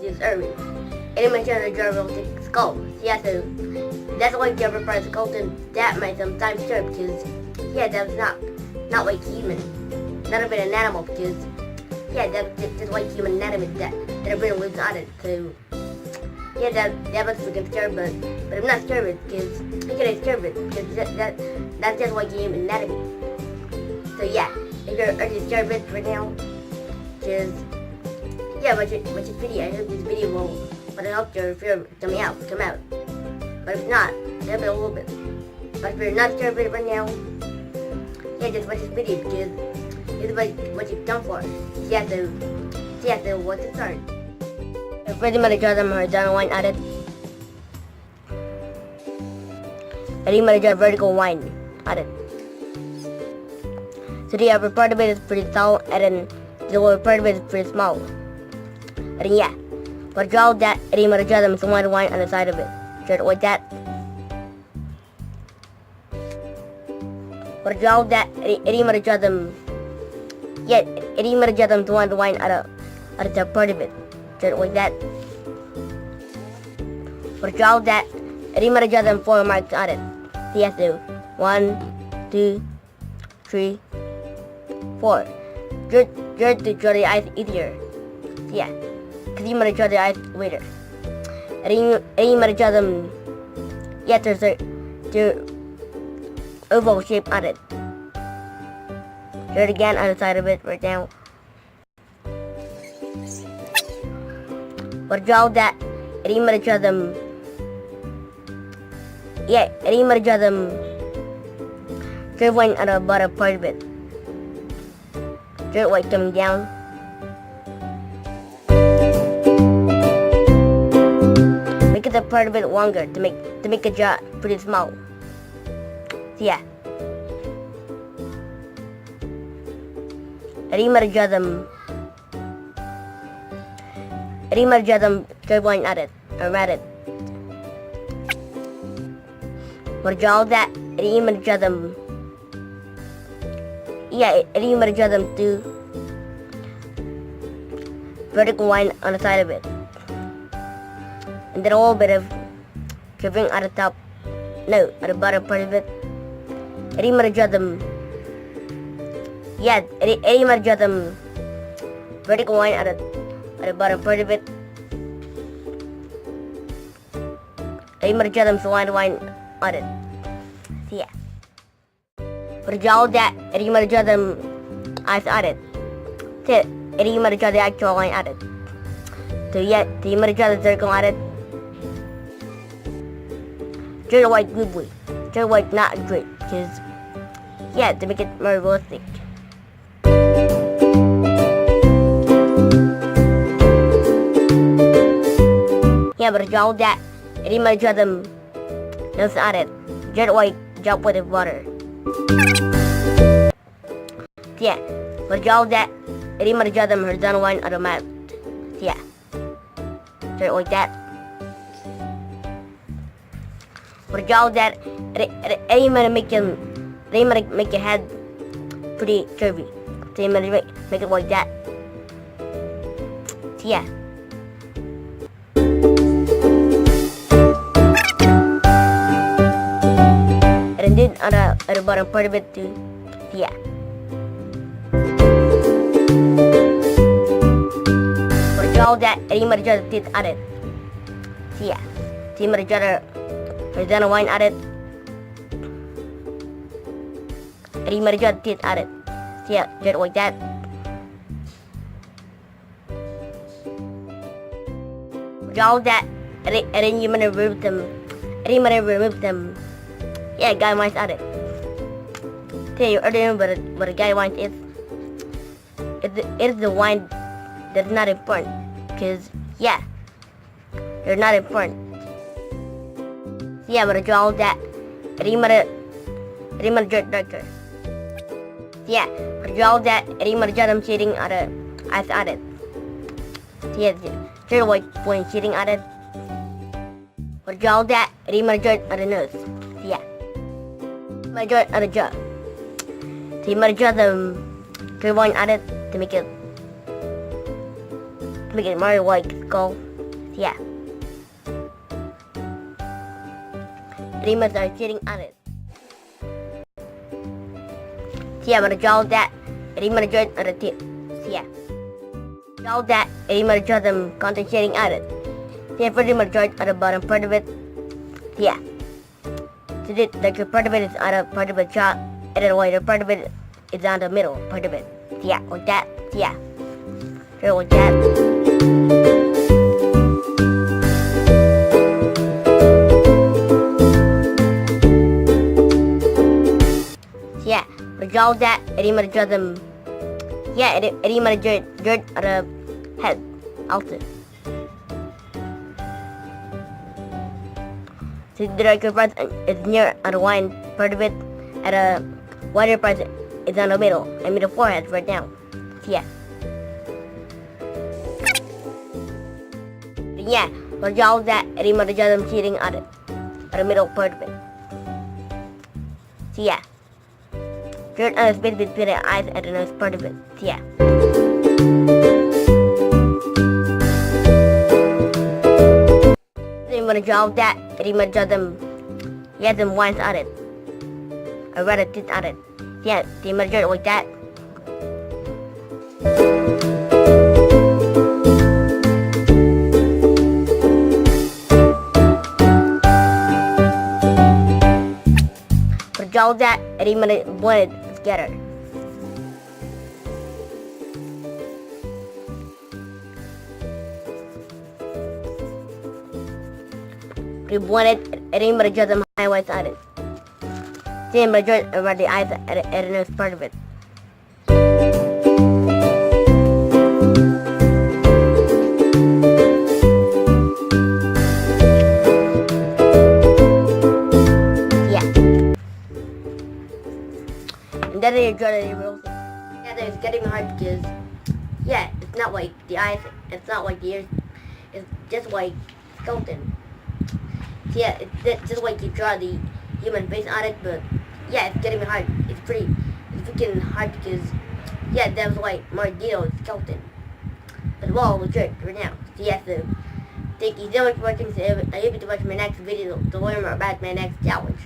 use Irving. Any mention of the realistic skull. Yeah, so that's why Jabber prefers skull to that might sometimes sure because yeah, that's not like human. Not a bit an animal because yeah, that's just like human anatomy that everyone lives on it. So yeah, that was freaking scary, but I'm not scared because I can scare it because that's just like human anatomy. So yeah, if you're already scared of it right now, just yeah, watch this video. I hope this video will help your fear come out. But if not, it'll be a little bit. But if you're not scared of it right now, yeah, just watch this video because this is what you've done for. Yeah, so what's the start? If Freddie might draw them horizontal line at it. Eddie might draw vertical line at it. So the upper part of it is pretty tall and then the lower part of it is pretty small. And then yeah. But draw that Eddie might draw them some line on the side of it. Draw it like that. But draw that Eddie might draw them. Yeah, Eddie might draw them some line at the top part of it. Draw it like that. But draw that Eddie might draw them 4 marks on it. So yeah, so 1, 2, 3, 4. Draw to draw the eyes easier. So yeah. Because you might draw the eyes later. And you might draw them, yeah, there's a oval shape on it. Draw it again on the side of it right now. But draw that, and you might draw them, yeah, and you might draw them, draw one on the bottom part of it. Draw it like coming down. Make the part of it longer to make the jaw pretty small. So yeah. And you might draw them. And you might draw them straight line at it or at it. But draw that. And you might draw them. Yeah, and you might draw them to vertical line on the side of it. And then a little bit of dripping at the top, no, at the bottom part of it. And you might draw them, yeah, and you might draw them vertical line at the bottom part of it. And you might draw them line on it. So yeah. But draw that, and you might draw them eyes on it. So, and you might draw the actual line on it. So yeah, so you might draw the circle on it. Draw the white googly. Draw the white not great, because yeah, to make it more realistic. Yeah, but draw that, and you might draw them nose on it. Draw the white drop with the water. Yeah, but draw that, and you might draw them horizontal line on the map. Yeah, draw it like that. But draw that, and you might make them, they might make your head pretty curvy. So you might make it like that. So yeah. And then on the bottom part of it too. So yeah. But draw that, and you might draw the teeth on it. So yeah. So you might draw the horizontal line at it. And you might draw the teeth at it. So yeah, draw it like that. Draw that, and then you might remove them. And you might remove them. Yeah, guy lines at it. So you already know what a guy lines is. It's the line that's not important. Because yeah, they're not important. So yeah, but draw that, and you might draw it darker. So yeah, but draw that, and you might draw them shading on the eyes on it. So yeah, draw the white point shading on it. But draw that, and you might draw it on the nose. So yeah, you might draw it on the jaw. So you might draw the curve line on it to make it more like skull. So yeah. And he must start sitting on it. So yeah, I'm gonna draw that, and I'm gonna draw it on the tip. So yeah. Draw that, and I'm gonna draw them content shading on it. So yeah, first I'm gonna draw it on the bottom part of it. So yeah. So this, like the part of it is on the part of the shot, and then the other part of it is on the middle part of it. So yeah, like that. So yeah. Draw like that. So yeah, we draw that, and I'm gonna draw them. Yeah, and I'm gonna draw dirt on the head also. So the darker part is near on the wine part of it, and the whiter part is on the middle, and the forehead right now. So yeah. So yeah, we'll draw that, and I'm gonna draw them cheating on it, on the middle part of it. So yeah. Dirt on the space between the eyes and the nose part of it. So yeah. So I'm gonna draw that, and I'm gonna draw them, yeah, some lines on it, or rather teeth on it. So yeah, so I'm gonna draw it like that. Draw that, and I'm gonna blend it together. We blend it, and I'm gonna draw them highlights on it. See, I'm gonna draw it around the eyes and the nose part of it. And then I draw the real thing. Yeah, it's getting hard because, yeah, it's not like the eyes, it's not like the ears, it's just like skeleton. So yeah, it's just like you draw the human face on it, but yeah, it's getting hard. It's freaking hard because, yeah, that was like more detailed skeleton. But well, we'll try it right now. So yeah, so thank you so much for watching. So I hope you to watch my next video to learn more about my next challenge.